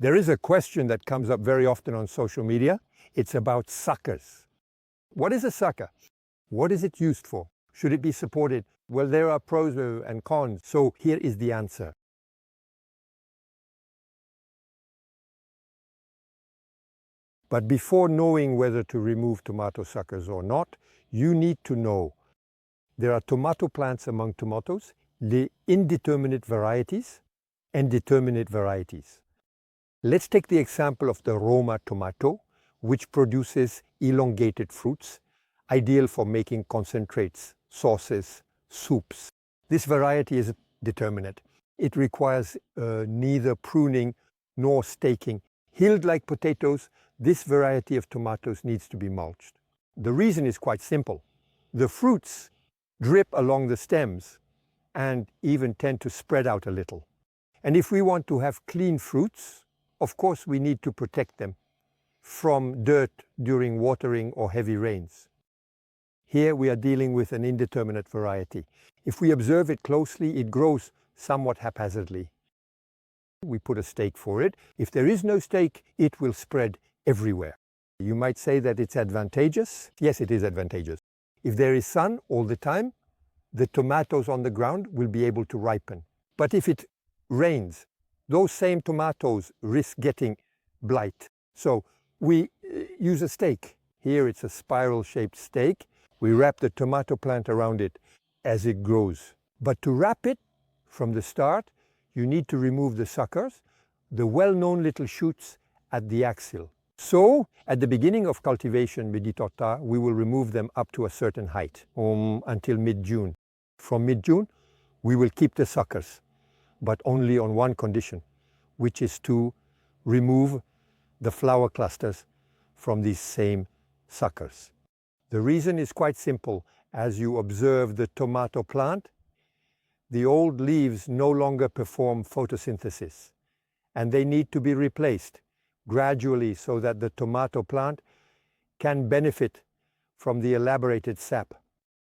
There is a question that comes up very often on social media. It's about suckers. What is a sucker? What is it used for? Should it be supported? Well, there are pros and cons, so here is the answer. But before knowing whether to remove tomato suckers or not, you need to know there are tomato plants among tomatoes, the indeterminate varieties and determinate varieties. Let's take the example of the Roma tomato, which produces elongated fruits, ideal for making concentrates, sauces, soups. This variety is determinate. It requires neither pruning nor staking. Hilled like potatoes, this variety of tomatoes needs to be mulched. The reason is quite simple. The fruits drip along the stems and even tend to spread out a little. And if we want to have clean fruits, of course we need to protect them from dirt during watering or heavy rains. Here we are dealing with an indeterminate variety. If we observe it closely, it grows somewhat haphazardly. We put a stake for it. If there is no stake, it will spread everywhere. You might say that it's advantageous. Yes, it is advantageous. If there is sun all the time, the tomatoes on the ground will be able to ripen. But if it rains, those same tomatoes risk getting blight. So we use a stake. Here it's a spiral-shaped stake. We wrap the tomato plant around it as it grows. But to wrap it from the start, you need to remove the suckers, the well-known little shoots at the axil. So, at the beginning of cultivation with torta, we will remove them up to a certain height, until mid-June. From mid-June, we will keep the suckers, but only on one condition, which is to remove the flower clusters from these same suckers. The reason is quite simple. As you observe the tomato plant, the old leaves no longer perform photosynthesis, and they need to be replaced gradually so that the tomato plant can benefit from the elaborated sap.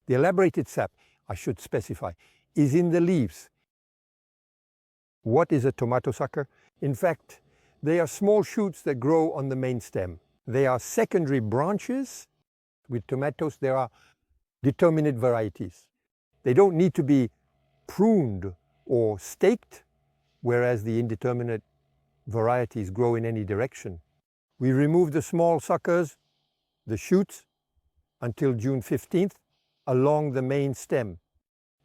The elaborated sap, I should specify, is in the leaves. What is a tomato sucker? In fact, they are small shoots that grow on the main stem. They are secondary branches. With tomatoes, there are determinate varieties. They don't need to be pruned or staked, whereas the indeterminate varieties grow in any direction. We remove the small suckers, the shoots, until June 15th along the main stem.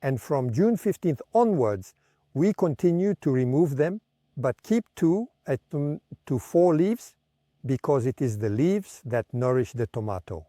And from June 15th onwards, we continue to remove them, but keep 2 to 4 leaves, because it is the leaves that nourish the tomato.